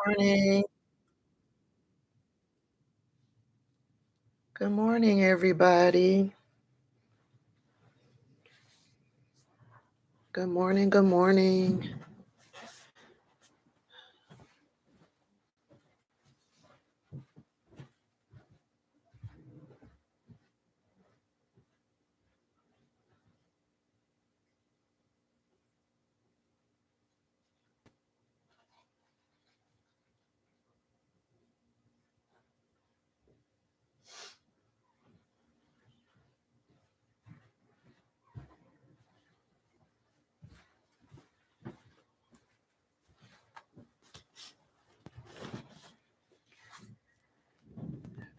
Morning. Good morning, everybody. Good morning. Good morning.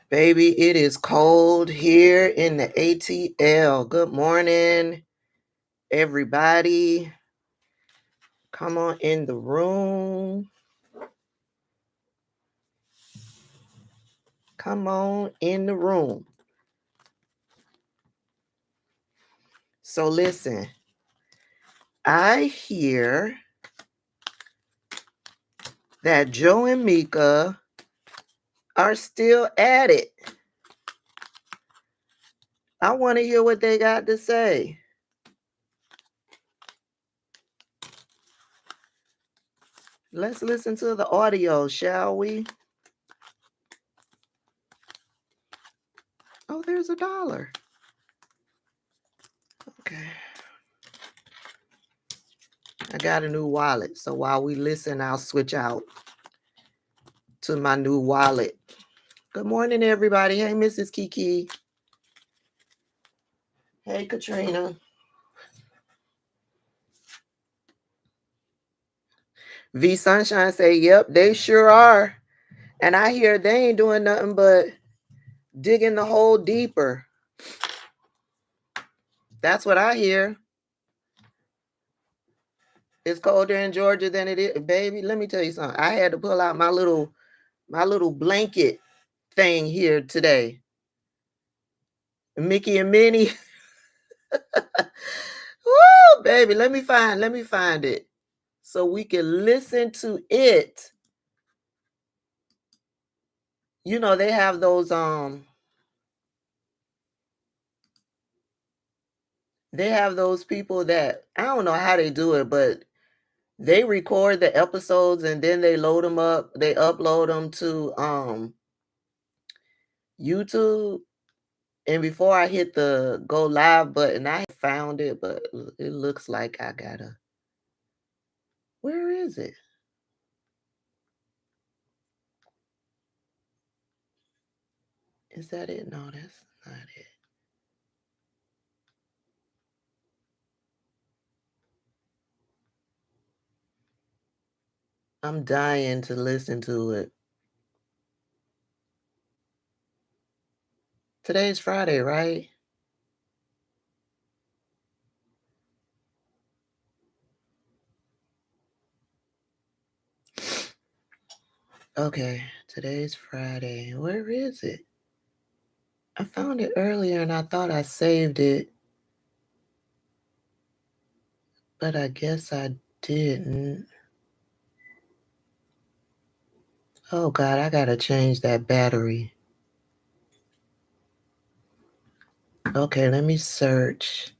Baby, it is cold here in the ATL. Good morning, everybody. Come on in the room. Come on in the room. So listen, I hear that Joe and Mika are still at it. I want to hear what they got to say. Let's listen to the audio, shall we? Oh, there's $1. Okay. I got a new wallet. So while we listen, I'll switch out to my new wallet. Good morning, everybody. Hey, Mrs. Kiki. Hey, Katrina. V Sunshine say, yep, they sure are. And I hear they ain't doing nothing but digging the hole deeper. That's what I hear. It's colder in Georgia than it is. Baby, let me tell you something. I had to pull out my little blanket thing here today. Mickey and Minnie. Woo, baby, let me find it so we can listen to it. You know, they have those people that I don't know how they do it, but they record the episodes and then they load them up, they upload them to YouTube. And before I hit the go live button, I found it, but it looks like I gotta. Where is it? Is that it? No, that's not it. I'm dying to listen to it. Today's Friday, right? Okay, today's Friday. Where is it? I found it earlier and I thought I saved it, but I guess I didn't. Oh God, I gotta change that battery. Okay, let me search.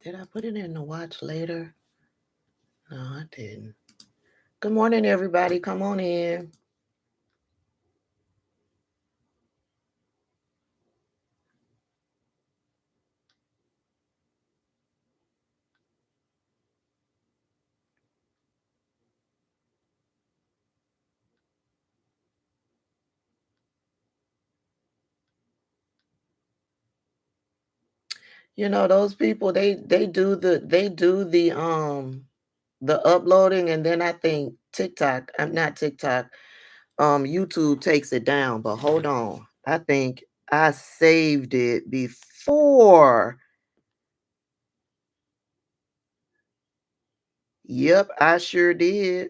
Did I put it in the watch later? No, I didn't. Good morning, everybody. Come on in. You know, those people, they do the uploading, and then I think TikTok, I'm not TikTok, YouTube takes it down. But hold on. I think I saved it before. Yep, I sure did.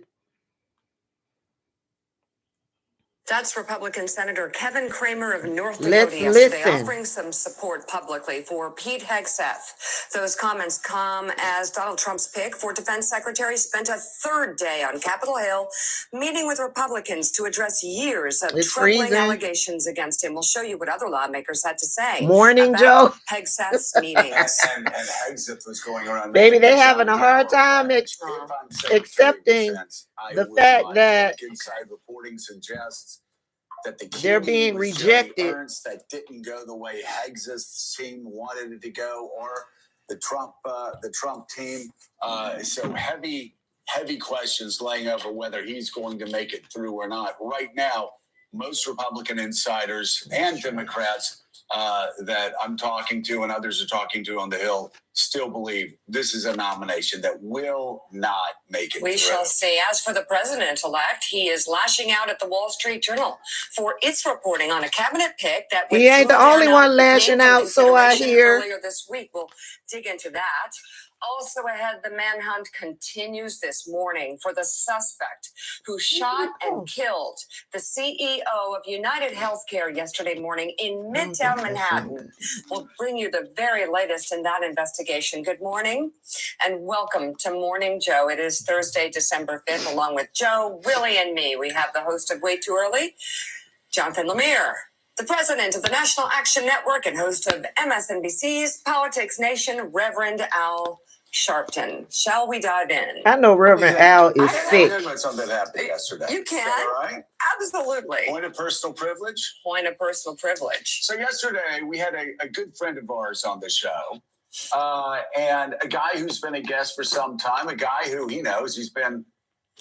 That's Republican Senator Kevin Cramer of North Dakota yesterday, offering some support publicly for Pete Hegseth. Those comments come as Donald Trump's pick for Defense Secretary spent a third day on Capitol Hill meeting with Republicans to address years of troubling allegations against him. We'll show you what other lawmakers had to say. Morning, Joe. Hegseth's meetings. and Hegseth was going around. Baby, they having a hard time accepting the fact that inside reporting suggests that they're being rejected. That didn't go the way Hegseth's team wanted it to go, or the Trump team. So heavy questions laying over whether he's going to make it through or not. Right now, most Republican insiders and Democrats that I'm talking to and others are talking to on the Hill still believe this is a nomination that will not make it through. We shall see. As for the president-elect, he is lashing out at the Wall Street Journal for its reporting on a cabinet pick that he ain't the only one lashing out, so I hear. Earlier this week, we'll dig into that. Also ahead, the manhunt continues this morning for the suspect who shot and killed the CEO of United Healthcare yesterday morning in Midtown Manhattan. We'll bring you the very latest in that investigation. Good morning and welcome to Morning Joe. It is Thursday, December 5th. Along with Joe, Willie, and me, we have the host of Way Too Early, Jonathan Lemire, the president of the National Action Network and host of MSNBC's Politics Nation, Reverend Al Sharpton. Shall we dive in? I know Reverend Al is sick. I heard something that happened yesterday. You can. All right? Absolutely. Point of personal privilege? Point of personal privilege. So yesterday, we had a good friend of ours on the show, and a guy who's been a guest for some time, a guy who he knows. He's been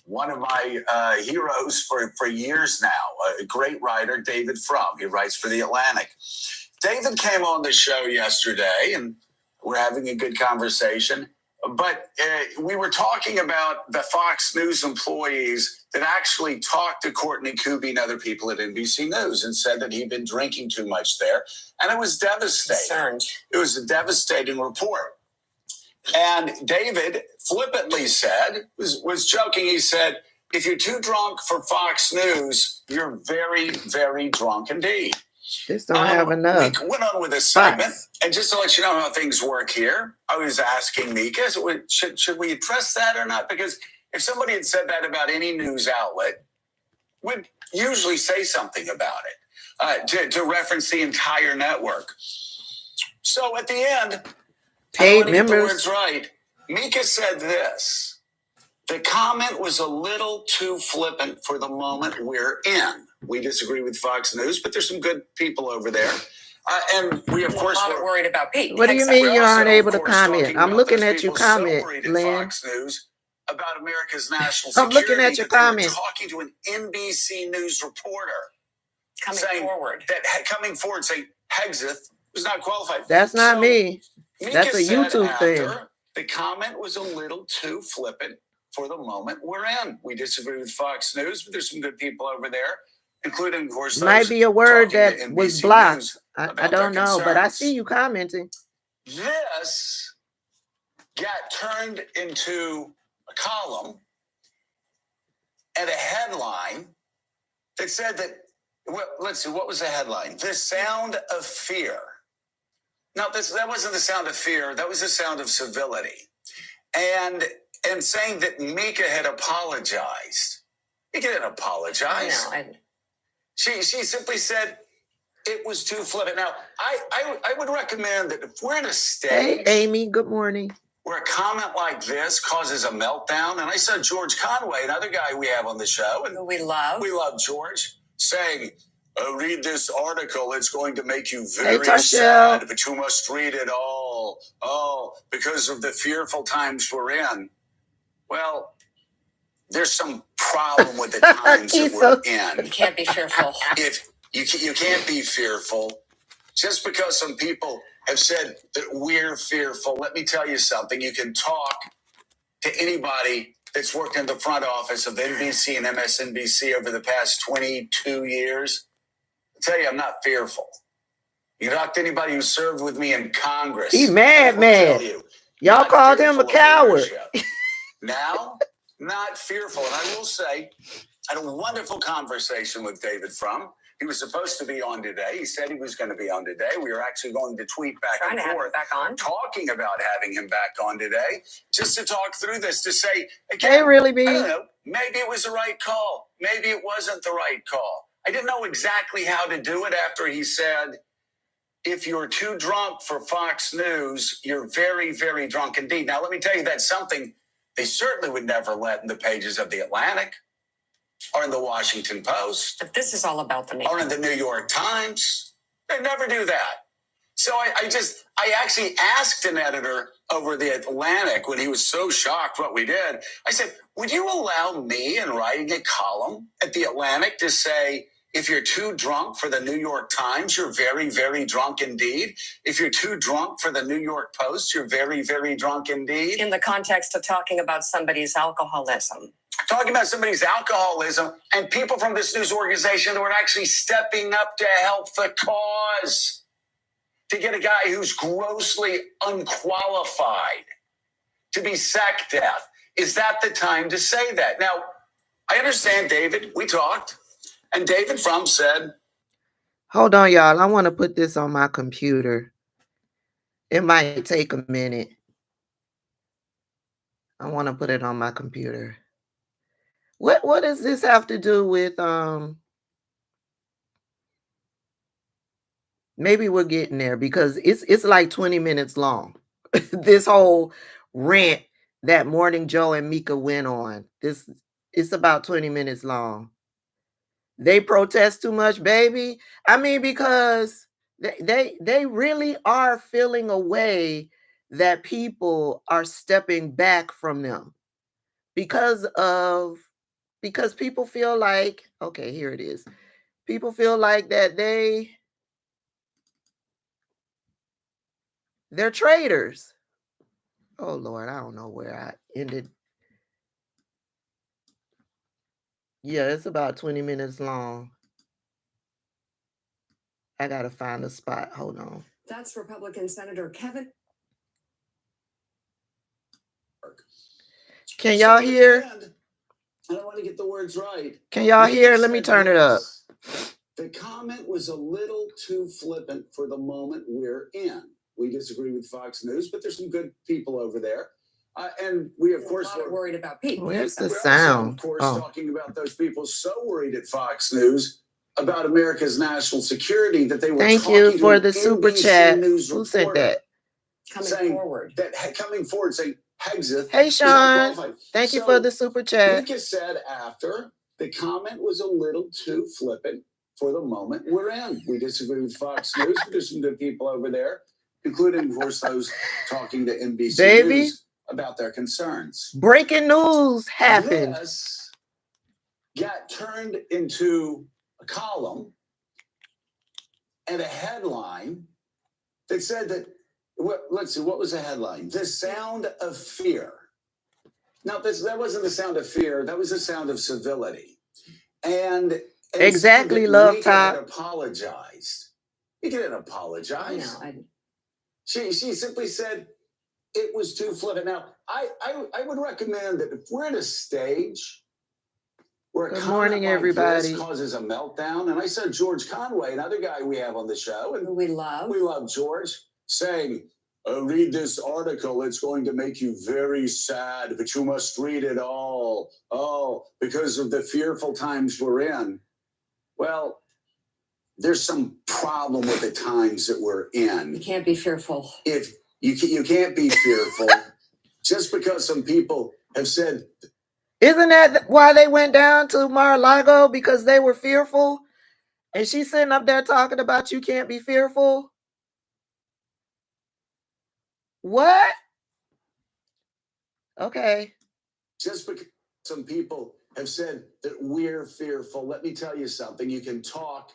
one of my heroes for years now, a great writer, David Frum. He writes for The Atlantic. David came on the show yesterday, and we're having a good conversation. But we were talking about the Fox News employees that actually talked to Courtney Kuby and other people at NBC News and said that he'd been drinking too much there. And it was devastating. It was a devastating report. And David flippantly said, was joking, he said, if you're too drunk for Fox News, you're very, very drunk indeed. Just don't have enough. We went on with this segment, and just to let you know how things work here, I was asking Mika, should we address that or not? Because if somebody had said that about any news outlet, we'd usually say something about it to reference the entire network. So at the end, paid members. members. The words right. Mika said this: the comment was a little too flippant for the moment we're in. We disagree with Fox News, but there's some good people over there. And we, of course, were worried about Pete. What do you mean you aren't able to comment? I'm looking at your comment, Lynn. Fox News about America's national security. I'm looking at your comment. Talking to an NBC News reporter. Coming forward saying Hegseth was not qualified. That's not me. That's a YouTube thing. The comment was a little too flippant for the moment we're in. We disagree with Fox News, but there's some good people over there, including, of course, might be a word that was blocked. I don't know, but I see you commenting. This got turned into a column and a headline that said that, well, let's see, what was the headline? The sound of fear. No, that wasn't the sound of fear. That was the sound of civility. And saying that Mika had apologized. Mika didn't apologize. No, She simply said it was too flippant. Now, I would recommend that if we're in a stage... Hey, Amy, good morning. ...where a comment like this causes a meltdown, and I saw George Conway, another guy we have on the show, and we love George, saying, read this article, it's going to make you very sad, but you must read it all. Oh, because of the fearful times we're in. Well, there's some problem with the times that we're in. You can't be fearful. If you can't be fearful, just because some people have said that we're fearful, let me tell you something. You can talk to anybody that's worked in the front office of NBC and MSNBC over the past 22 years. I'll tell you, I'm not fearful. You talk to anybody who served with me in Congress. He mad. Y'all called him a coward. Now not fearful. And I will say, I had a wonderful conversation with David Frum. He was supposed to be on today. He said he was going to be on today. We were actually going to tweet back and forth, talking about having him back on today, just to talk through this, to say, again, Hey, really, B? I don't know, maybe it was the right call. Maybe it wasn't the right call. I didn't know exactly how to do it after he said, if you're too drunk for Fox News, you're very, very drunk indeed. Now, let me tell you, that's something they certainly would never let in the pages of The Atlantic, or in the Washington Post. But this is all about the Or in the New York Times. They never do that. So I actually asked an editor over The Atlantic when he was so shocked what we did. I said, would you allow me in writing a column at The Atlantic to say, if you're too drunk for the New York Times, you're very, very drunk indeed. If you're too drunk for the New York Post, you're very, very drunk indeed. In the context of talking about somebody's alcoholism. Talking about somebody's alcoholism, and people from this news organization that were actually stepping up to help the cause, to get a guy who's grossly unqualified to be sacked death. Is that the time to say that? Now, I understand, David, we talked, and David Frum said, hold on, y'all. I want to put this on my computer. It might take a minute. I want to put it on my computer. What does this have to do with maybe we're getting there, because it's like 20 minutes long. This whole rant that Morning Joe and Mika went on. It's about 20 minutes long. They protest too much, baby. I mean, because they really are feeling a way that people are stepping back from them because people feel like, okay, here it is. People feel like that they're traitors. Oh Lord, I don't know where I ended. Yeah, it's about 20 minutes long. I gotta find a spot. Hold on. That's Republican Senator Kevin. Can y'all hear? I don't want to get the words right. Can y'all hear? Let me turn it up. The comment was a little too flippant for the moment we're in. We disagree with Fox News, but there's some good people over there. And we, of course, were worried about people. Where's the we're sound? also, of course, talking about those people so worried at Fox News about America's national security that they were Thank talking you for to the super NBC chat. News Who sent that? Coming forward saying Hexeth. Hey, Sean. Thank you for the super chat. Mika said after the comment was a little too flippant for the moment we're in. We disagree with Fox News, but there's some good people over there, including, of course, those talking to NBC News about their concerns. Breaking news happened. This got turned into a column and a headline that said that, let's see, what was the headline? The sound of fear. Now, that wasn't the sound of fear. That was the sound of civility. And exactly, Love Top. Apologized. He didn't apologize. No, She simply said it was too flippant. Now, I would recommend that if we're at a stage where Good morning, everybody. This causes a meltdown, and I said George Conway, another guy we have on the show, and we love George, saying, read this article. It's going to make you very sad, but you must read it all. Oh, because of the fearful times we're in. Well, there's some problem with the times that we're in. You can't be fearful. If you can't be fearful, just because some people have said. Isn't that why they went down to Mar-a-Lago? Because they were fearful? And she's sitting up there talking about you can't be fearful? What? Okay. Just because some people have said that we're fearful, let me tell you something. You can talk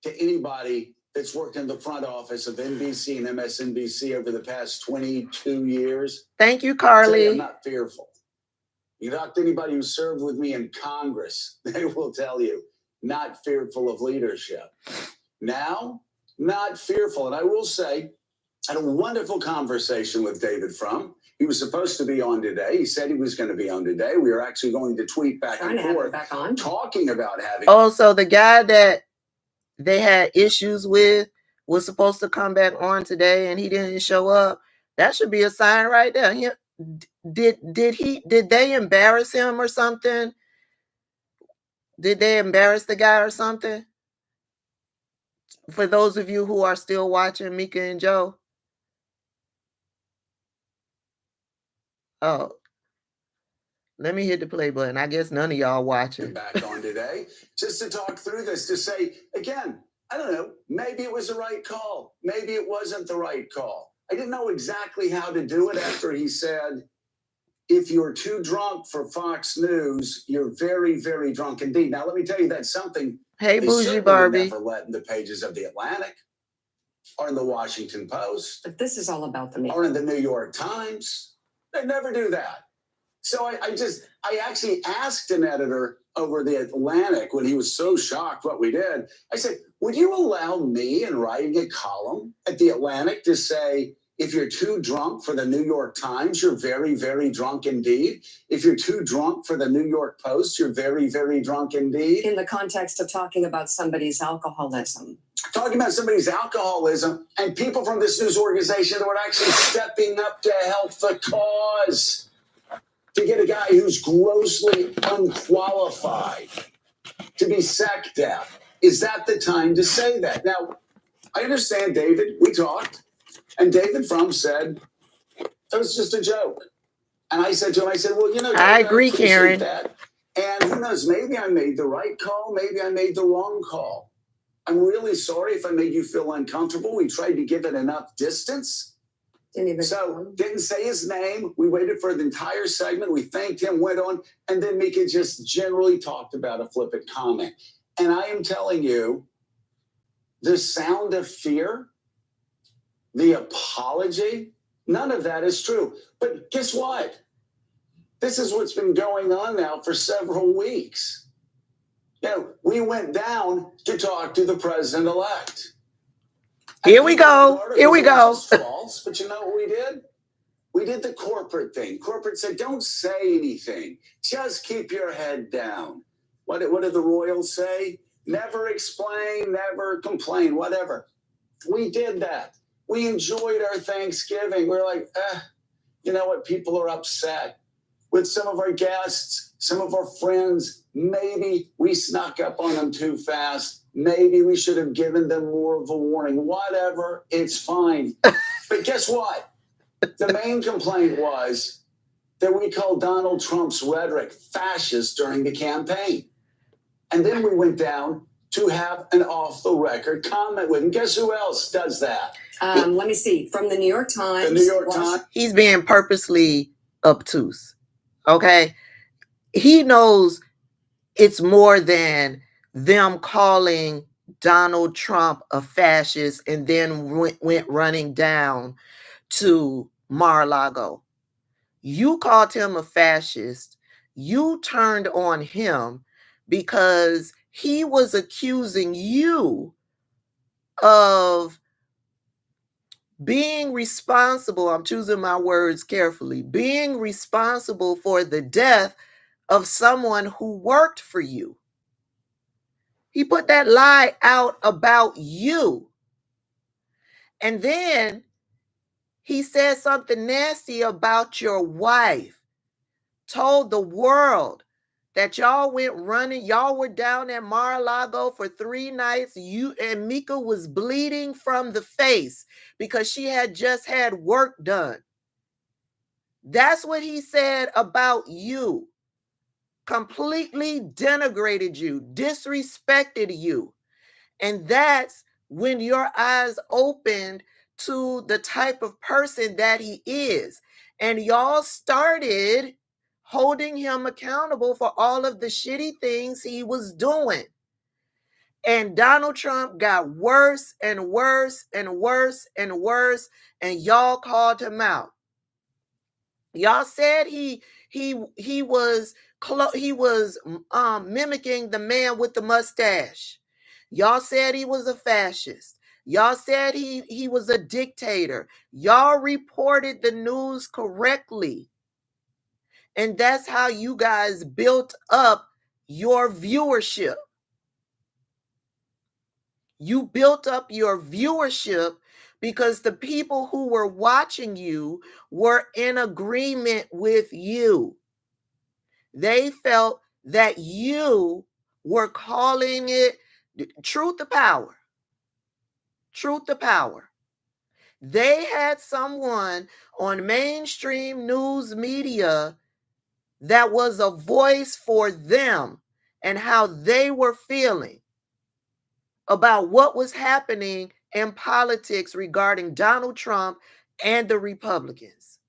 to anybody that's worked in the front office of NBC and MSNBC over the past 22 years. Thank you, Carly. I'm not fearful. You talk to anybody who served with me in Congress, they will tell you, not fearful of leadership. Now, not fearful. And I will say, I had a wonderful conversation with David Frum. He was supposed to be on today. He said he was going to be on today. We are actually going to tweet back and forth back on. talking about having. Oh, so the guy that they had issues with was supposed to come back on today and he didn't show up. That should be a sign right there. Did they embarrass him or something? Did they embarrass the guy or something? For those of you who are still watching Mika and Joe. Oh, let me hit the play button. I guess none of y'all watching. Back on today, just to talk through this, to say, again, I don't know, maybe it was the right call. Maybe it wasn't the right call. I didn't know exactly how to do it after he said, if you're too drunk for Fox News, you're very, very drunk indeed. Now, let me tell you, that's something Hey, they Bougie Barbie. never let in the pages of the Atlantic or in the Washington Post. But this is all about the media. Or in the New York Times. They never do that. So I actually asked an editor over the Atlantic when he was so shocked what we did. I said, would you allow me in writing a column at the Atlantic to say, if you're too drunk for the New York Times, you're very, very drunk indeed. If you're too drunk for the New York Post, you're very, very drunk indeed. In the context of talking about somebody's alcoholism. Talking about somebody's alcoholism and people from this news organization that were actually stepping up to help the cause. To get a guy who's grossly unqualified to be sacked out. Is that the time to say that? Now, I understand, David, we talked, and David Frum said, that was just a joke. And I said to him, well, David, I agree, Karen. That. And who knows, maybe I made the right call, maybe I made the wrong call. I'm really sorry if I made you feel uncomfortable. We tried to give it enough distance. Didn't say his name. We waited for the entire segment. We thanked him, went on, and then Mika just generally talked about a flippant comment. And I am telling you, the sound of fear, the apology, none of that is true. But guess what? This is what's been going on now for several weeks. We went down to talk to the president-elect. Here we go. False, but you know what we did? We did the corporate thing. Corporate said, don't say anything. Just keep your head down. What did the Royals say? Never explain, never complain, whatever. We did that. We enjoyed our Thanksgiving. We're like, you know what? People are upset with some of our guests, some of our friends. Maybe we snuck up on them too fast. Maybe we should have given them more of a warning. Whatever, it's fine. But guess what? The main complaint was that we called Donald Trump's rhetoric fascist during the campaign. And then we went down to have an off-the-record comment with him. Guess who else does that? Let me see. From the New York Times. The New York Times. He's being purposely obtuse. Okay? He knows it's more than them calling Donald Trump a fascist and then went running down to Mar-a-Lago. You called him a fascist. You turned on him because he was accusing you of being responsible. I'm choosing my words carefully. Being responsible for the death of someone who worked for you. He put that lie out about you. And then he said something nasty about your wife. Told the world that y'all went running. Y'all were down at Mar-a-Lago for 3 nights. You and Mika was bleeding from the face because she had just had work done. That's what he said about you. Completely denigrated you, disrespected you. And that's when your eyes opened to the type of person that he is. And y'all started holding him accountable for all of the shitty things he was doing. And Donald Trump got worse and worse and worse and worse, and y'all called him out. Y'all said he was mimicking the man with the mustache. Y'all said he was a fascist. Y'all said he was a dictator. Y'all reported the news correctly. And that's how you guys built up your viewership. You built up your viewership because the people who were watching you were in agreement with you. They felt that you were calling it truth to power. Truth to power. They had someone on mainstream news media that was a voice for them and how they were feeling about what was happening in politics regarding Donald Trump and the Republicans.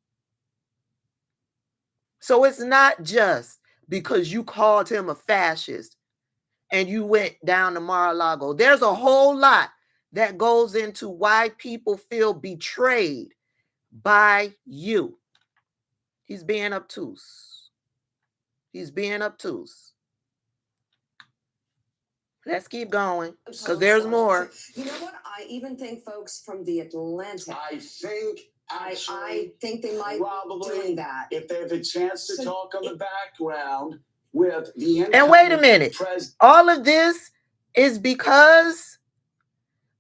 So it's not just because you called him a fascist and you went down to Mar-a-Lago. There's a whole lot that goes into why people feel betrayed by you. He's being obtuse. He's being obtuse. Let's keep going because there's more. You know what? I even think folks from the Atlantic. I think I think they might probably be doing that if they have a chance to talk on the background with the And wait a minute. All of this is because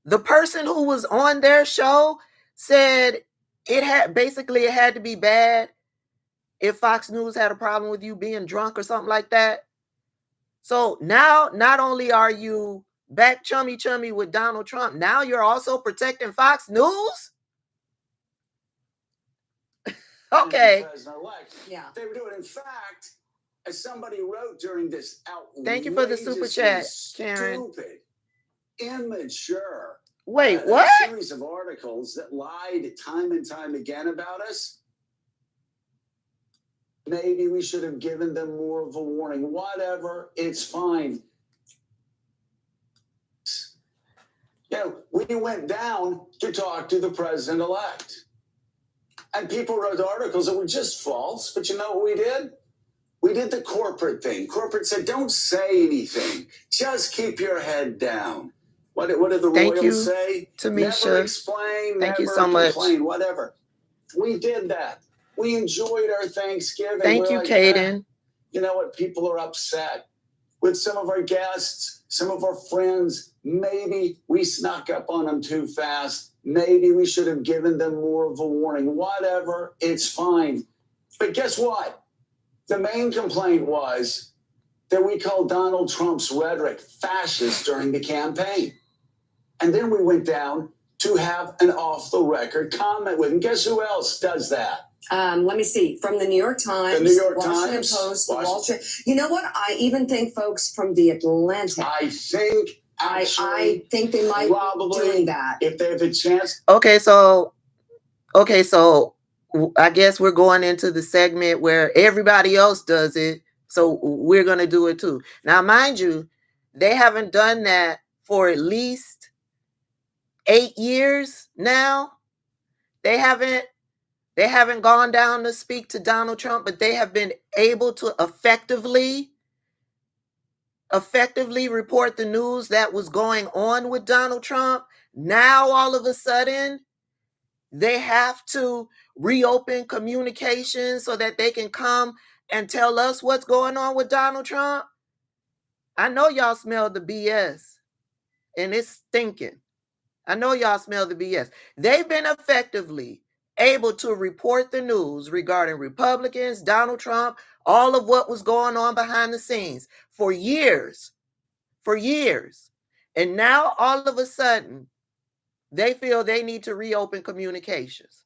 the person who was on their show said it had to be bad if Fox News had a problem with you being drunk or something like that. So now not only are you back chummy with Donald Trump, now you're also protecting Fox News? Okay. Yeah. They were doing. In fact, as somebody wrote during this thank you for the super chat, Karen. Stupid, immature. Wait, what? A series of articles that lied time and time again about us. Maybe we should have given them more of a warning. Whatever, it's fine. You know, we went down to talk to the president-elect. And people wrote articles that were just false. But you know what we did? We did the corporate thing. Corporate said, don't say anything. Just keep your head down. What did the Royals say? Tamisha. Never explain, Thank never you so complain, much. whatever. We did that. We enjoyed our Thanksgiving. Thank you, Caden. You know what? People are upset with some of our guests, some of our friends. Maybe we snuck up on them too fast. Maybe we should have given them more of a warning. Whatever, it's fine. But guess what? The main complaint was that we called Donald Trump's rhetoric fascist during the campaign. And then we went down to have an off-the-record comment with him. Guess who else does that? Let me see. From the New York Times, the New York Washington Times, Post, the Wall Street. You know what? I even think folks from the Atlantic. I think I think they might be doing that if they have a chance. Okay, so I guess we're going into the segment where everybody else does it, so we're going to do it too. Now, mind you, they haven't done that for at least 8 years now. They haven't gone down to speak to Donald Trump, but they have been able to effectively report the news that was going on with Donald Trump. Now, all of a sudden, they have to reopen communication so that they can come and tell us what's going on with Donald Trump. I know y'all smell the BS, and it's stinking. I know y'all smell the BS. They've been effectively able to report the news regarding Republicans, Donald Trump, all of what was going on behind the scenes for years. And now all of a sudden, they feel they need to reopen communications.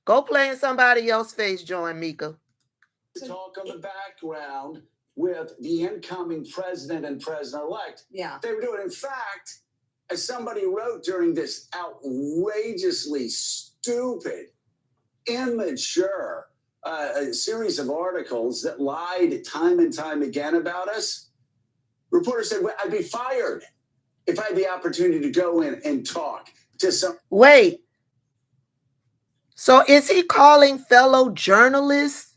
Go play in somebody else's face, Join Mika. Talk on the background with the incoming president and president-elect. Yeah. They were doing. In fact, as somebody wrote during this outrageously stupid, immature a series of articles that lied time and time again about us, reporters said, well, I'd be fired if I had the opportunity to go in and talk to some. Wait. So is he calling fellow journalists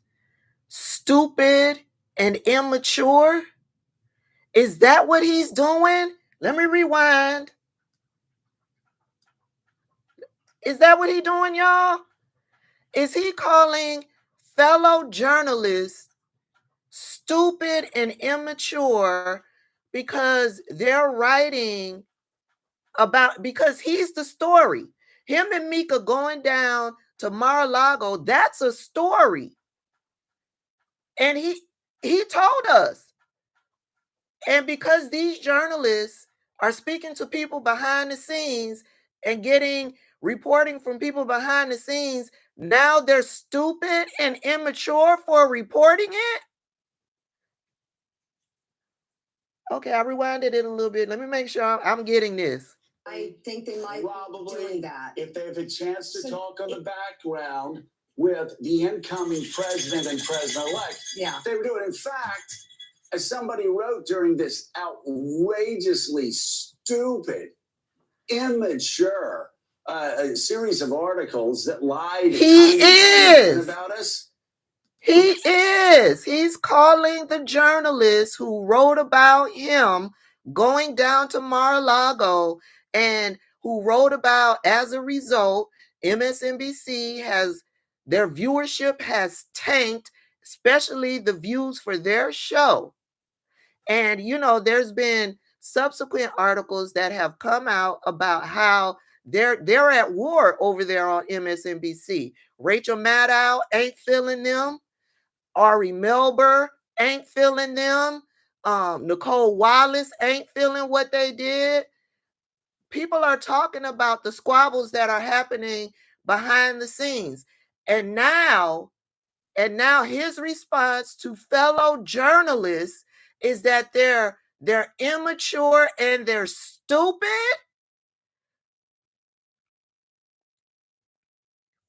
stupid and immature? Is that what he's doing? Let me rewind. Is that what he doing, y'all? Is he calling fellow journalists stupid and immature because they're writing about, because he's the story. Him and Mika going down to Mar-a-Lago, that's a story. And he told us. And because these journalists are speaking to people behind the scenes and getting reporting from people behind the scenes, now they're stupid and immature for reporting it. Okay, I rewinded it a little bit. Let me make sure I'm getting this. I think they might probably be doing that. If they have a chance to talk on the background with the incoming president and president-elect. Yeah. They would do it. In fact, as somebody wrote during this outrageously stupid, immature series of articles that lied about us. He is. He's calling the journalists who wrote about him going down to Mar-a-Lago and who wrote about, as a result, MSNBC has, their viewership has tanked, especially the views for their show. And, you know, there's been subsequent articles that have come out about how they're at war over there on MSNBC. Rachel Maddow ain't feeling them. Ari Melber ain't feeling them. Nicole Wallace ain't feeling what they did. People are talking about the squabbles that are happening behind the scenes. And now his response to fellow journalists is that they're immature and they're stupid.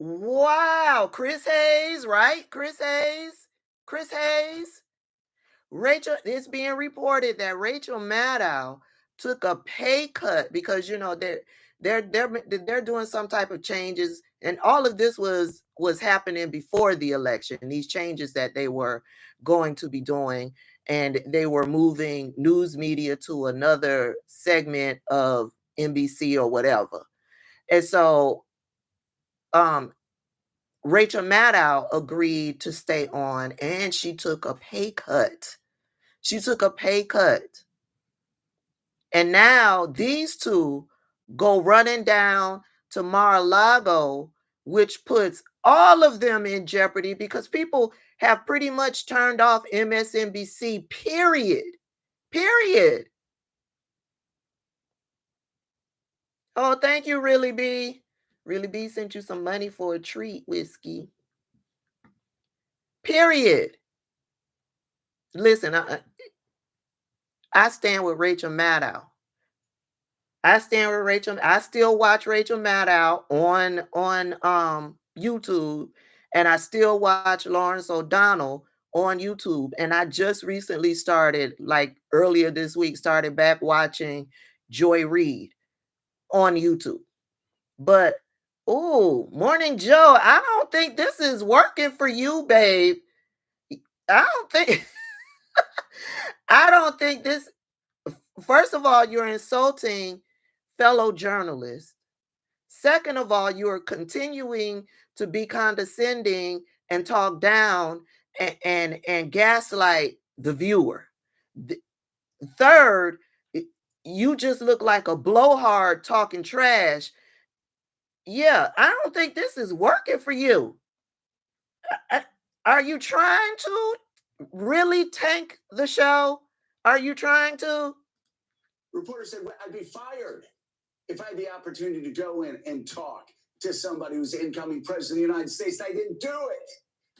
Wow, Chris Hayes, right? Chris Hayes. Rachel, it's being reported that Rachel Maddow took a pay cut because, you know, they're doing some type of changes, and all of this was happening before the election. These changes that they were going to be doing, and they were moving news media to another segment of NBC or whatever. And so, Rachel Maddow agreed to stay on, and she took a pay cut. And now these two go running down to Mar-a-Lago, which puts all of them in jeopardy because people have pretty much turned off MSNBC, period. Oh, thank you, Really B. Really B sent you some money for a treat, Whiskey. Period. Listen, I stand with Rachel Maddow. I still watch Rachel Maddow on YouTube, and I still watch Lawrence O'Donnell on YouTube. And I just recently started, like earlier this week, started back watching Joy Reid on YouTube. But Morning Joe, I don't think this is working for you, babe. I don't think this. First of all, you're insulting fellow journalists. Second of all, you are continuing to be condescending and talk down and gaslight the viewer. Third, you just look like a blowhard talking trash. Yeah, I don't think this is working for you. Are you trying to really tank the show? Are you trying to? Reporter said, I'd be fired if I had the opportunity to go in and talk to somebody who's the incoming president of the United States. I didn't do it.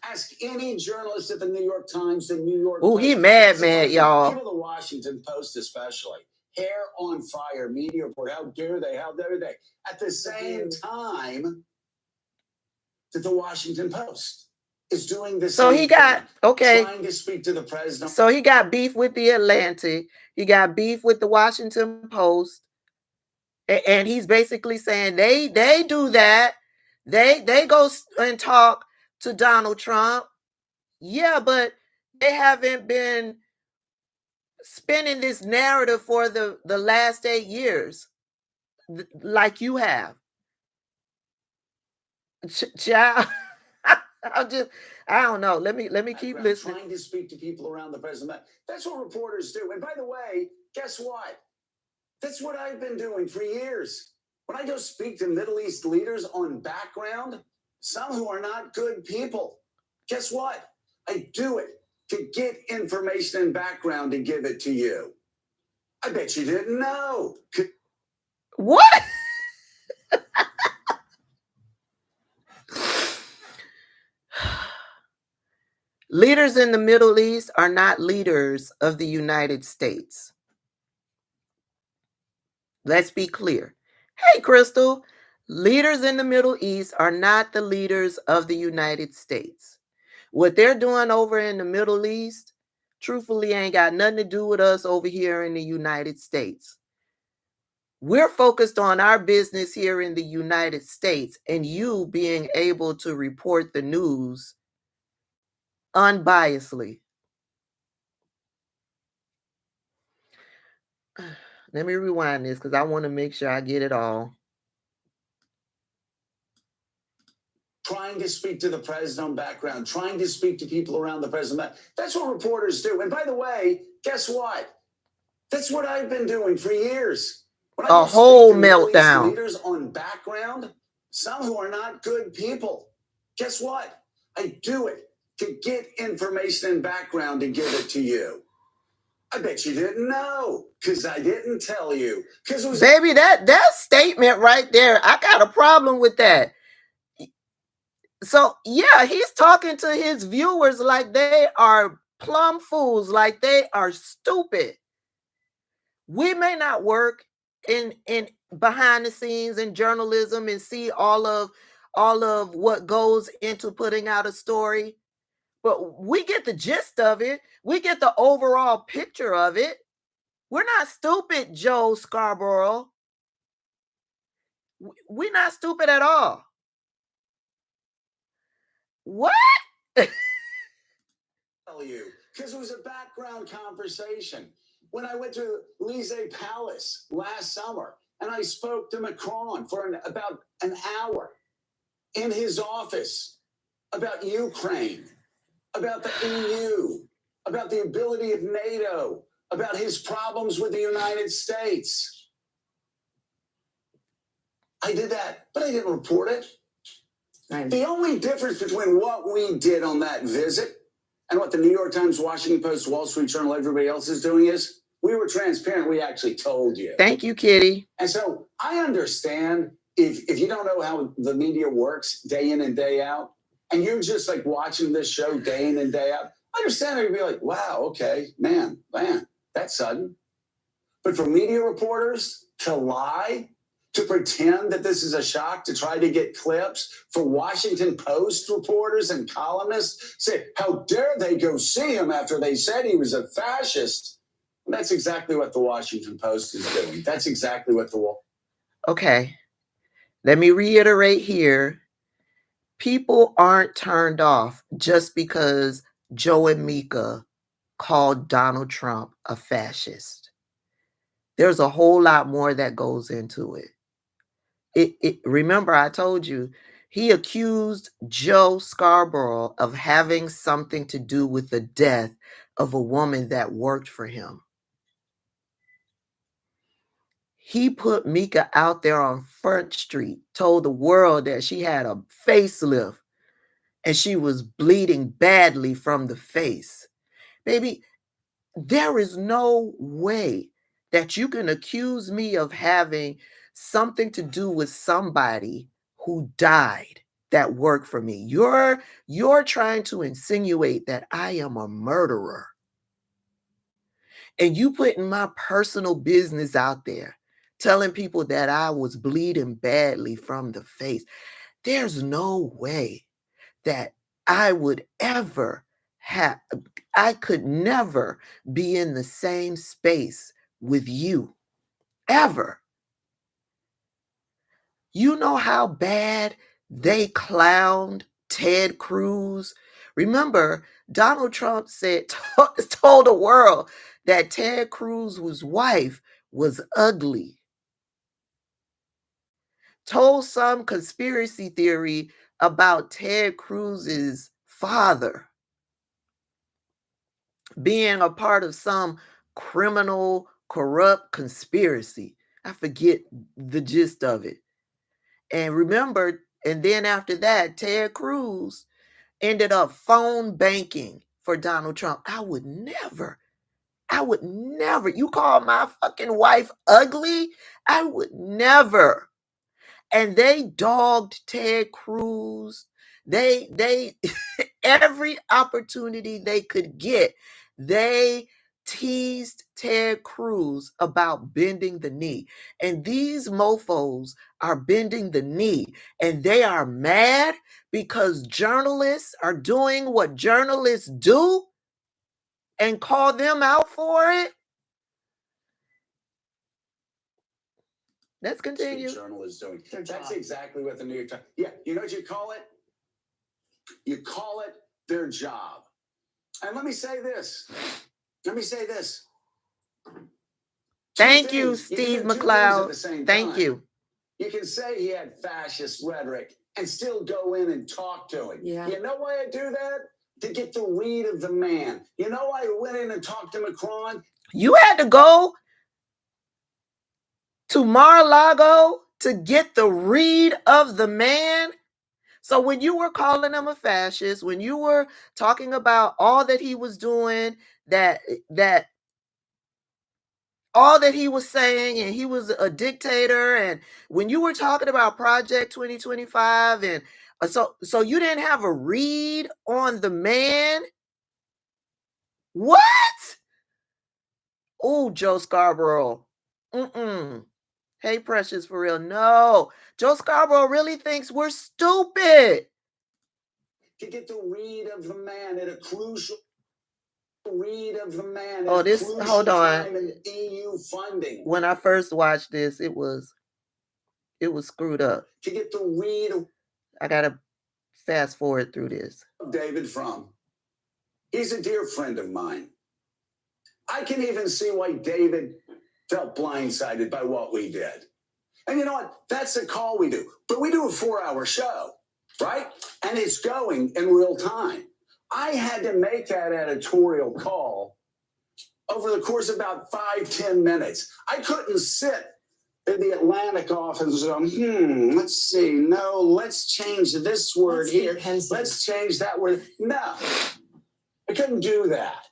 Ask any journalist at the New York Times, the New York Post. He mad, y'all. People, the Washington Post especially. Hair on fire, media report. How dare they? At the same time that the Washington Post is doing this. So he got, trying to speak to the president. So he got beef with the Atlantic. He got beef with the Washington Post. And he's basically saying they do that. They go and talk to Donald Trump. Yeah, but they haven't been spinning this narrative for the last 8 years like you have. Child, I don't know. Let me keep listening. Trying to speak to people around the president. That's what reporters do. And by the way, guess what? That's what I've been doing for years. When I go speak to Middle East leaders on background, some who are not good people, guess what? I do it to get information and background and give it to you. I bet you didn't know. What? Leaders in the Middle East are not leaders of the United States. Let's be clear. Hey, Crystal, leaders in the Middle East are not the leaders of the United States. What they're doing over in the Middle East, truthfully, ain't got nothing to do with us over here in the United States. We're focused on our business here in the United States and you being able to report the news unbiasedly. Let me rewind this because I want to make sure I get it all. Trying to speak to the president on background, trying to speak to people around the president. That's what reporters do. And by the way, guess what? That's what I've been doing for years. When I A whole meltdown. Leaders on background, some who are not good people. Guess what? I do it to get information and background and give it to you. I bet you didn't know because I didn't tell you. Because it was baby, that statement right there, I got a problem with that. So yeah, he's talking to his viewers like they are plumb fools, like they are stupid. We may not work in behind the scenes in journalism and see all of what goes into putting out a story, but we get the gist of it. We get the overall picture of it. We're not stupid, Joe Scarborough. We're not stupid at all. What? Tell you because it was a background conversation. When I went to Élysée Palace last summer and I spoke to Macron for about an hour in his office about Ukraine, about the EU, about the ability of NATO, about his problems with the United States. I did that, but I didn't report it. Right. The only difference between what we did on that visit and what the New York Times, Washington Post, Wall Street Journal, everybody else is doing is we were transparent. We actually told you. Thank you, Kitty. And so I understand if you don't know how the media works day in and day out, and you're just like watching this show day in and day out, I understand you'd be like, wow, okay, man, that's sudden. But for media reporters to lie, to pretend that this is a shock, to try to get clips, for Washington Post reporters and columnists say, how dare they go see him after they said he was a fascist? And that's exactly what the Washington Post is doing. That's exactly what Okay. Let me reiterate here. People aren't turned off just because Joe and Mika called Donald Trump a fascist. There's a whole lot more that goes into it. Remember, I told you, he accused Joe Scarborough of having something to do with the death of a woman that worked for him. He put Mika out there on Front Street, told the world that she had a facelift and she was bleeding badly from the face. Baby, there is no way that you can accuse me of having something to do with somebody who died that worked for me. You're trying to insinuate that I am a murderer. And you putting my personal business out there, telling people that I was bleeding badly from the face. There's no way that I would ever have, I could never be in the same space with you, ever. You know how bad they clowned Ted Cruz? Remember, Donald Trump told the world that Ted Cruz's wife was ugly. Told some conspiracy theory about Ted Cruz's father being a part of some criminal, corrupt conspiracy. I forget the gist of it. And remember, and then after that, Ted Cruz ended up phone banking for Donald Trump. I would never, you call my fucking wife ugly? I would never. And they dogged Ted Cruz. They every opportunity they could get, they teased Ted Cruz about bending the knee. And these mofos are bending the knee, and they are mad because journalists are doing what journalists do and call them out for it. Let's continue. Journalists doing. That's exactly what the New York Times. Yeah, you know what you call it? You call it their job. And let me say this. Thank you, Steve McLeod. Thank you. You can say he had fascist rhetoric and still go in and talk to him. Yeah. You know why I do that? To get the read of the man. You know why I went in and talked to Macron? You had to go to Mar-a-Lago to get the read of the man. So when you were calling him a fascist, when you were talking about all that he was doing, that all that he was saying, and he was a dictator, and when you were talking about Project 2025, and so you didn't have a read on the man? What? Oh, Joe Scarborough. Hey, Precious, for real. No, Joe Scarborough really thinks we're stupid. To get the read of the man at a crucial read of the man. Oh, this, hold on. In EU funding. When I first watched this, it was screwed up. To get the read of, I gotta fast forward through this. David Frum. He's a dear friend of mine. I can even see why David felt blindsided by what we did. And you know what? That's a call we do. But we do a 4-hour show, right? And it's going in real time. I had to make that editorial call over the course of about 5-10 minutes. I couldn't sit in the Atlantic office and let's see. No, let's change this word here. Let's change that word. No, I couldn't do that.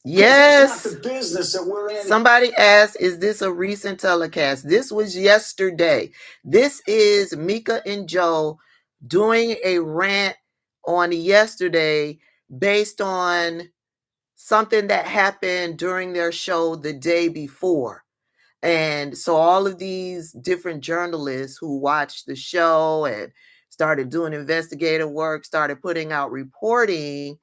Yes. It's not the business that we're in. Somebody asked, is this a recent telecast? This was yesterday. This is Mika and Joe doing a rant on yesterday based on something that happened during their show the day before. And so all of these different journalists who watched the show and started doing investigative work, started putting out reporting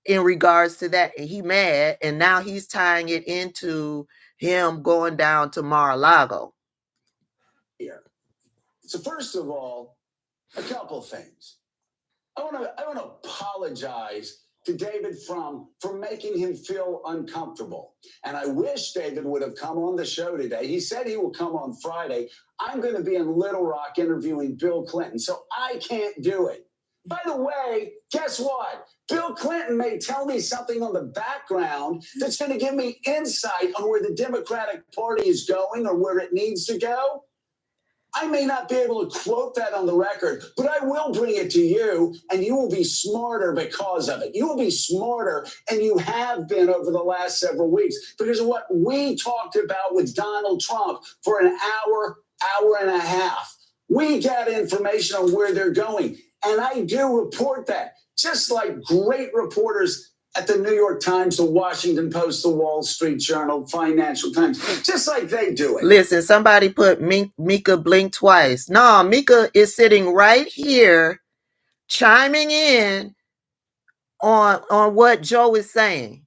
in regards to that. And he mad, and now he's tying it into him going down to Mar-a-Lago. Here. So first of all, a couple things. I want to apologize to David Frum for making him feel uncomfortable. And I wish David would have come on the show today. He said he will come on Friday. I'm going to be in Little Rock interviewing Bill Clinton, so I can't do it. By the way, guess what? Bill Clinton may tell me something on the background that's going to give me insight on where the Democratic Party is going or where it needs to go. I may not be able to quote that on the record, but I will bring it to you, and you will be smarter because of it. You will be smarter, and you have been over the last several weeks, because of what we talked about with Donald Trump for an hour and a half. We got information on where they're going, and I do report that, just like great reporters at the New York Times, the Washington Post, the Wall Street Journal, Financial Times, just like they do it. Listen, somebody put Mika blink twice. No, Mika is sitting right here chiming in on what Joe is saying.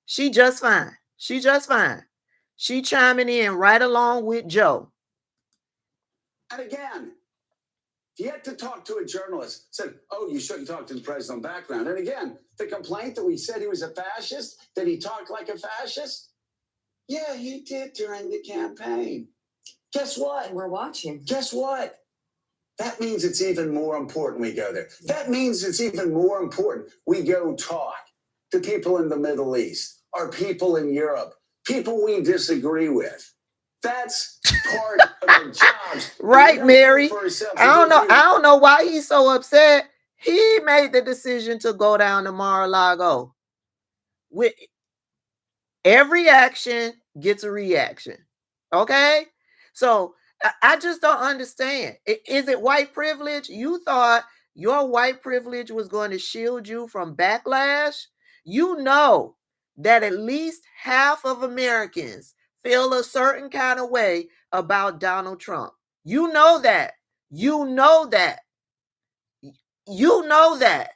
She just fine. She chiming in right along with Joe. And again, If you had to talk to a journalist, said, oh, you shouldn't talk to the president on background. And again, the complaint that we said he was a fascist, that he talked like a fascist. Yeah, he did during the campaign. Guess what? We're watching. Guess what? That means it's even more important we go there. That means it's even more important we go talk to people in the Middle East or people in Europe, people we disagree with. That's part of our jobs. Right, Mary. I don't know why he's so upset. He made the decision to go down to Mar-a-Lago. With every action gets a reaction. Okay? So I just don't understand. Is it white privilege? You thought your white privilege was going to shield you from backlash? You know that at least half of Americans feel a certain kind of way about Donald Trump. You know that. You know that. You know that.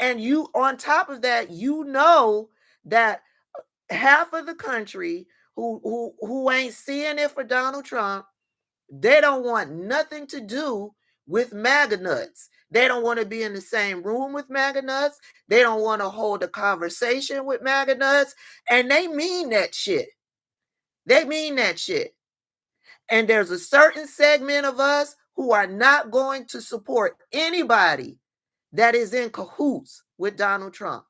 And you, on top of that, you know that half of the country who ain't seeing it for Donald Trump, they don't want nothing to do with MAGA nuts. They don't want to be in the same room with MAGA nuts. They don't want to hold a conversation with MAGA nuts. And they mean that shit. They mean that shit. And there's a certain segment of us who are not going to support anybody that is in cahoots with Donald Trump.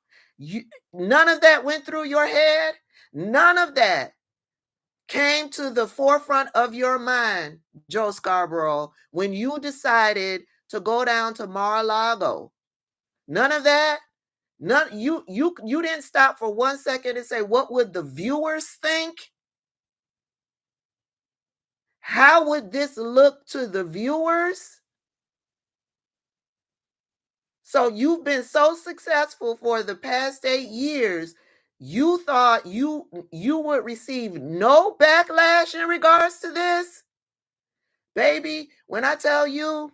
None of that went through your head. None of that came to the forefront of your mind, Joe Scarborough, when you decided to go down to Mar-a-Lago. None of that. You didn't stop for 1 second and say, what would the viewers think? How would this look to the viewers? So you've been so successful for the past 8 years. You thought you would receive no backlash in regards to this? Baby, when I tell you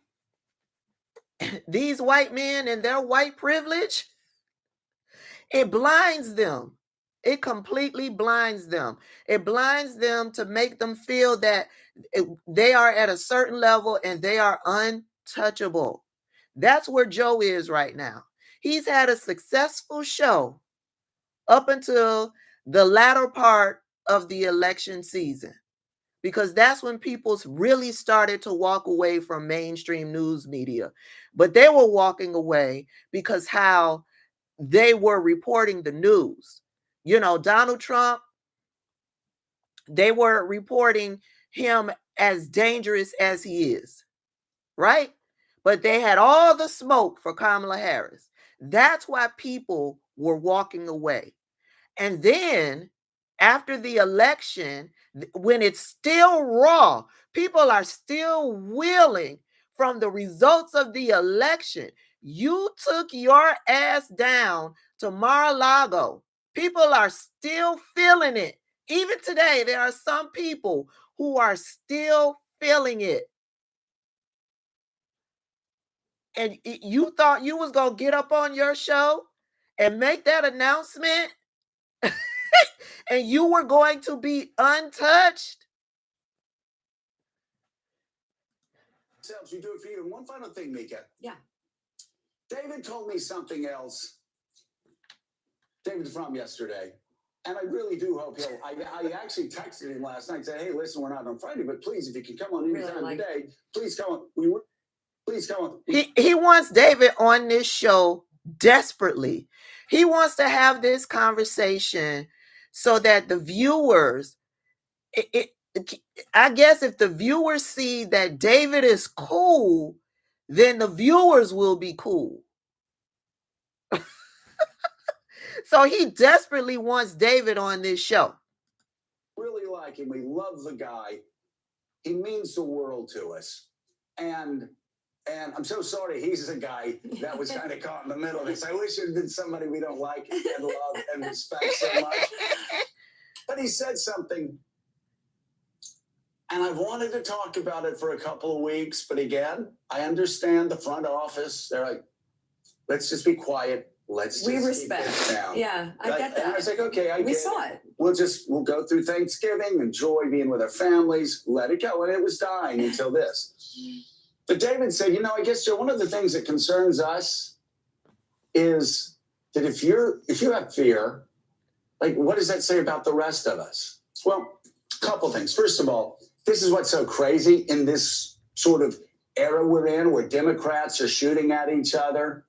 these white men and their white privilege, it blinds them. It completely blinds them. It blinds them to make them feel that they are at a certain level and they are untouchable. That's where Joe is right now. He's had a successful show up until the latter part of the election season, because that's when people really started to walk away from mainstream news media. But they were walking away because how they were reporting the news. You know, Donald Trump, they were reporting him as dangerous as he is, right? But they had all the smoke for Kamala Harris. That's why people were walking away. And then after the election, when it's still raw, people are still willing from the results of the election. You took your ass down to Mar-a-Lago. People are still feeling it. Even today, there are some people who are still feeling it. And you thought you was going to get up on your show and make that announcement and you were going to be untouched? We do it for you. And one final thing, Mika. Yeah. David told me something else. David from yesterday. And I really do hope he'll. I actually texted him last night and said, hey, listen, we're not on Friday, but please, if you can come on anytime today, please come on. Please come on. He wants David on this show desperately. He wants to have this conversation so that the viewers, I guess if the viewers see that David is cool, then the viewers will be cool. So he desperately wants David on this show. Really like him. We love the guy. He means the world to us. And I'm so sorry he's a guy that was kind of caught in the middle of this. I wish it had been somebody we don't like and love and respect so much. But he said something, and I've wanted to talk about it for a couple of weeks. But again, I understand the front office. They're like, let's just be quiet. We respect. Keep this down. Yeah, I get that. And I was like, okay, we saw it. We'll go through Thanksgiving, enjoy being with our families, let it go. And it was dying until this. But David said, I guess, Joe, one of the things that concerns us is that if you have fear, like, what does that say about the rest of us? Well, a couple things. First of all, this is what's so crazy in this sort of era we're in, where Democrats are shooting at each other.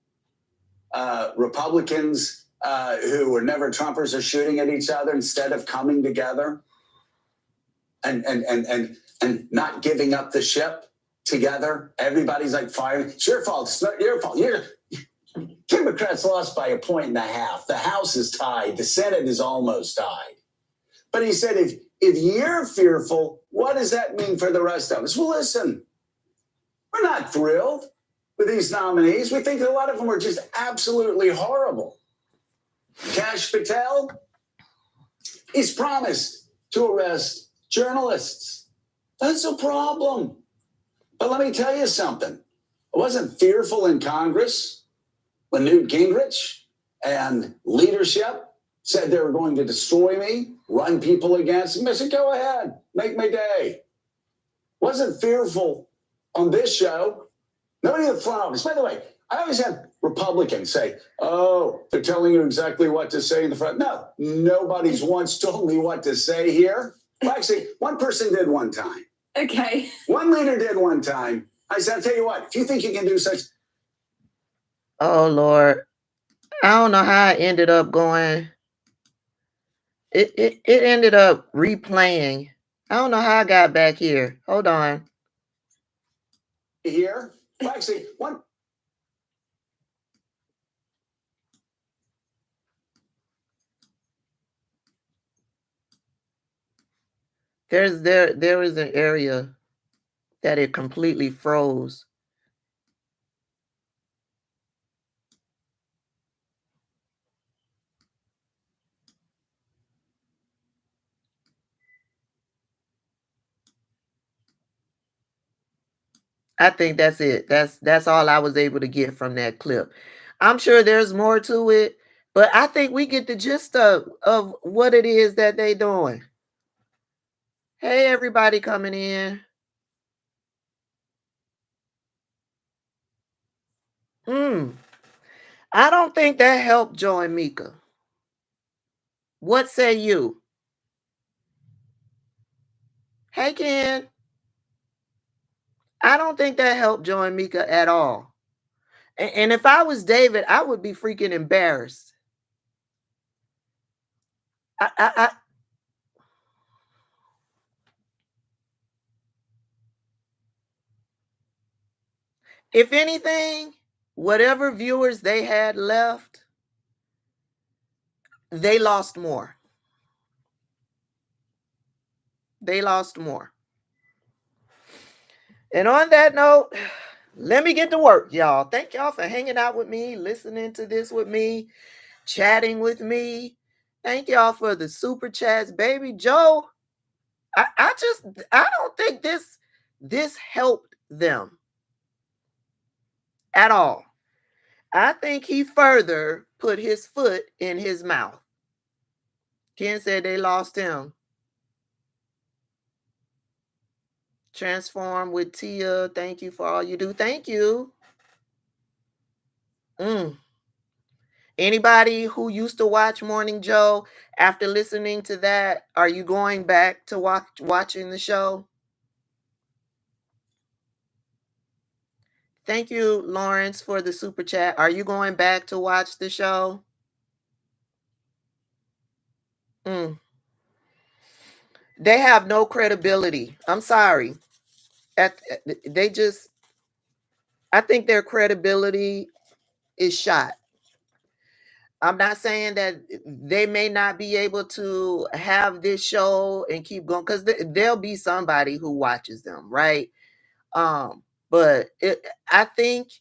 Republicans who were never Trumpers are shooting at each other instead of coming together and not giving up the ship together. Everybody's like firing. It's your fault. It's not your fault. Democrats lost by 1.5 points. The House is tied. The Senate is almost tied. But he said, if you're fearful, what does that mean for the rest of us? Well, listen, we're not thrilled with these nominees. We think a lot of them are just absolutely horrible. Kash Patel, he's promised to arrest journalists. That's a problem. But let me tell you something. I wasn't fearful in Congress when Newt Gingrich and leadership said they were going to destroy me, run people against me. I said, go ahead, make my day. Wasn't fearful on this show. Nobody in the front office. By the way, I always have Republicans say, oh, they're telling you exactly what to say in the front. No, nobody's once told me what to say here. Well, actually, one person did one time. Okay. One leader did one time. I said, I'll tell you what, if you think you can do such... Oh, Lord. I don't know how it ended up going. It ended up replaying. I don't know how I got back here. Hold on. Here? Well, actually, one... There was an area that it completely froze. I think that's it. That's all I was able to get from that clip. I'm sure there's more to it, but I think we get the gist of what it is that they doing. Hey, everybody coming in. I don't think that helped Joe and Mika. What say you? Hey, Ken. I don't think that helped Joe and Mika at all. And if I was David, I would be freaking embarrassed. If anything, whatever viewers they had left, they lost more. They lost more. And on that note, let me get to work, y'all. Thank y'all for hanging out with me, listening to this with me, chatting with me. Thank y'all for the super chats, baby Joe. I don't think this helped them at all. I think he further put his foot in his mouth. Ken said they lost him. Transform with Tia. Thank you for all you do. Thank you. Anybody who used to watch Morning Joe, after listening to that, are you going back to watching the show? Thank you, Lawrence, for the super chat. Are you going back to watch the show? They have no credibility. I'm sorry. I think their credibility is shot. I'm not saying that they may not be able to have this show and keep going, because there'll be somebody who watches them, right? But I think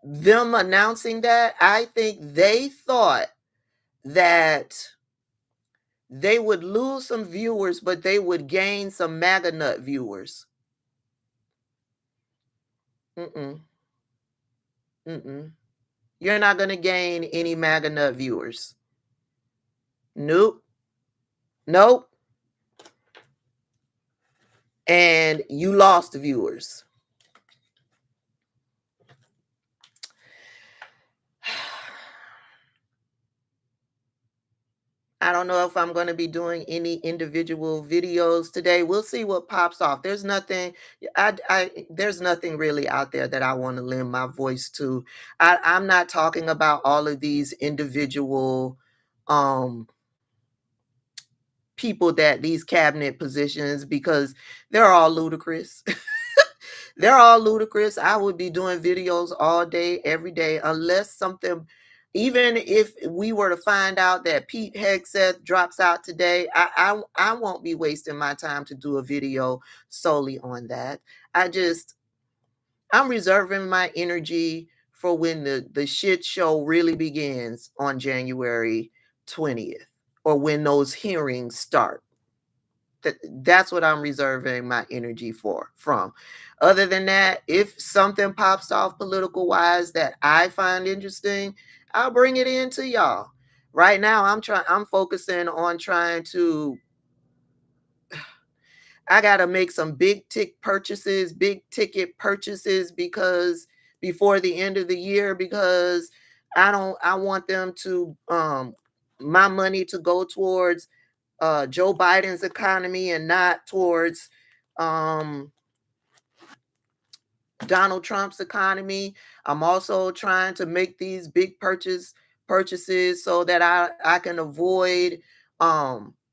them announcing that, I think they thought that they would lose some viewers, but they would gain some MAGA nut viewers. You're not going to gain any MAGA nut viewers. Nope. and you lost viewers. I don't know if I'm going to be doing any individual videos today. We'll see what pops off. There's nothing, there's nothing really out there that I want to lend my voice to. I'm not talking about all of these individual people, that these cabinet positions, because they're all ludicrous. They're all ludicrous. I would be doing videos all day, every day, unless something, even if we were to find out that Pete Hegseth drops out today, I won't be wasting my time to do a video solely on that. I'm reserving my energy for when the shit show really begins on January 20th, or when those hearings start. That's what I'm reserving my energy from. Other than that, if something pops off political wise that I find interesting, I'll bring it into y'all. Right now, I'm focusing on trying to, I gotta make some big ticket purchases, because before the end of the year, because I want them to my money to go towards Joe Biden's economy and not towards um, Donald Trump's economy. I'm also trying to make these big purchases so that I can avoid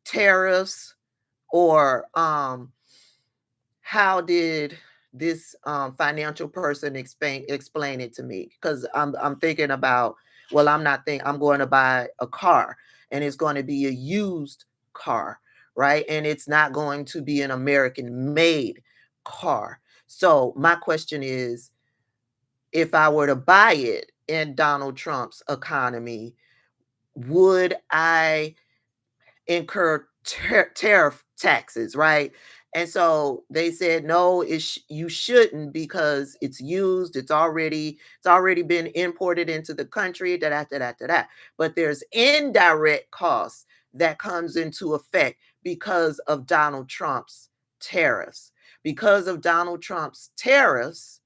tariffs, or how did this financial person explain it to me? Because I'm thinking about, well, I'm going to buy a car, and it's going to be a used car, right? And it's not going to be an American made car. So my question is, if I were to buy it in Donald Trump's economy, would I incur tariff taxes, right? And so they said, no, you shouldn't, because it's used, it's already been imported into the country, da. But there's indirect costs that comes into effect because of Donald Trump's tariffs. Because of Donald Trump's tariffs,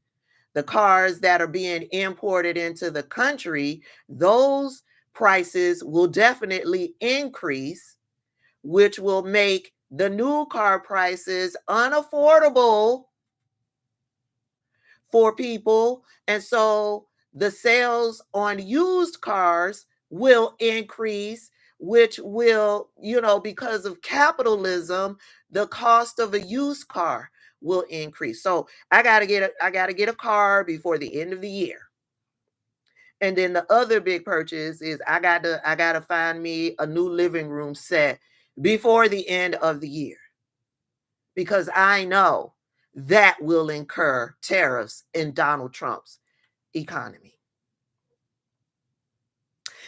the cars that are being imported into the country, those prices will definitely increase, which will make the new car prices unaffordable for people. And so the sales on used cars will increase, which will, because of capitalism, the cost of a used car will increase. So I gotta get a car before the end of the year. And then the other big purchase is I gotta find me a new living room set before the end of the year, because I know that will incur tariffs in Donald Trump's economy.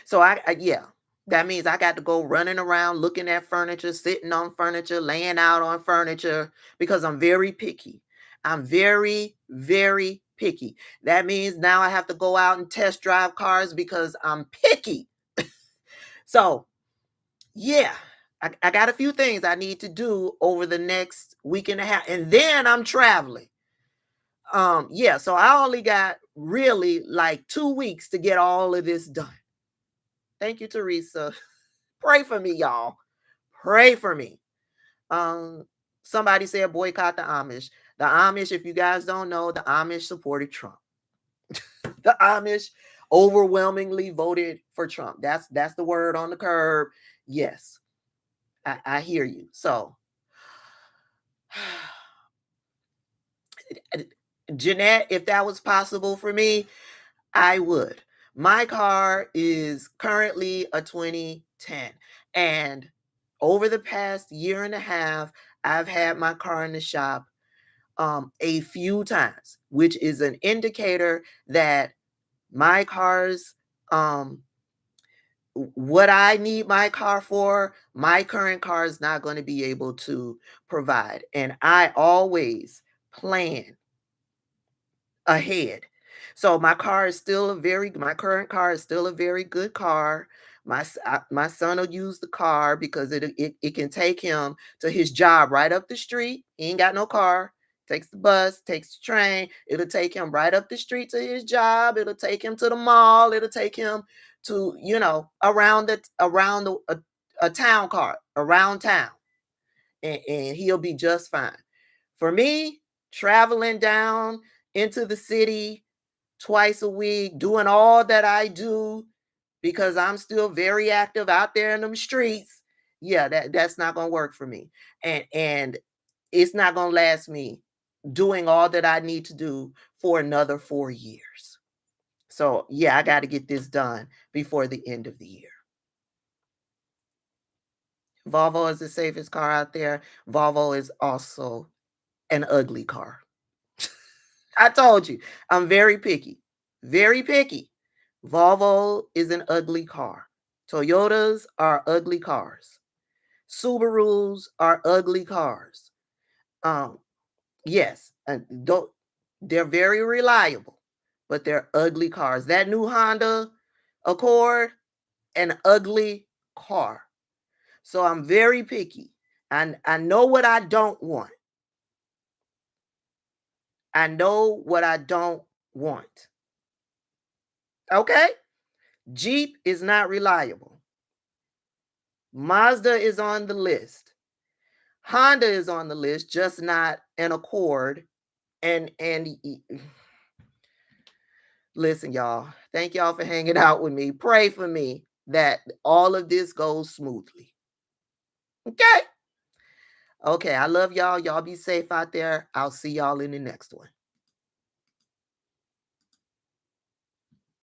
So yeah, that means I got to go running around looking at furniture, sitting on furniture, laying out on furniture, because I'm very picky. I'm very, very picky. That means now I have to go out and test drive cars because I'm picky. So yeah, I got a few things I need to do over the next week and a half, and then I'm traveling. Yeah, so I only got really like 2 weeks to get all of this done. Thank you, Teresa. Pray for me, y'all. Pray for me. Um, Somebody said boycott the Amish. The Amish, if you guys don't know, the Amish supported Trump. The Amish overwhelmingly voted for Trump. That's the word on the curb. Yes, I hear you. So Jeanette, if that was possible for me, I would. My car is currently a 2010. And over the past year and a half, I've had my car in the shop a few times, which is an indicator that my car's what I need my car for, my current car is not going to be able to provide. And I always plan ahead. So my current car is still a very good car. My son will use the car because it can take him to his job right up the street. He ain't got no car. Takes the bus, takes the train. It'll take him right up the street to his job. It'll take him to the mall. It'll take him to, around a town car, around town. And he'll be just fine. For me, traveling down into the city twice a week, doing all that I do, because I'm still very active out there in them streets. Yeah, that's not gonna work for me. And it's not gonna last me doing all that I need to do for another 4 years. So yeah, I got to get this done before the end of the year. Volvo is the safest car out there. Volvo is also an ugly car. I told you, I'm very picky. Very picky. Volvo is an ugly car. Toyotas are ugly cars. Subarus are ugly cars. Yes, and they're very reliable, but they're ugly cars. That new Honda Accord, an ugly car. So I'm very picky. And I know what I don't want. I know what I don't want. Okay? Jeep is not reliable. Mazda is on the list. Honda is on the list, just not an Accord. And listen, y'all. Thank y'all for hanging out with me. Pray for me that all of this goes smoothly. Okay? Okay, I love y'all. Y'all be safe out there. I'll see y'all in the next one.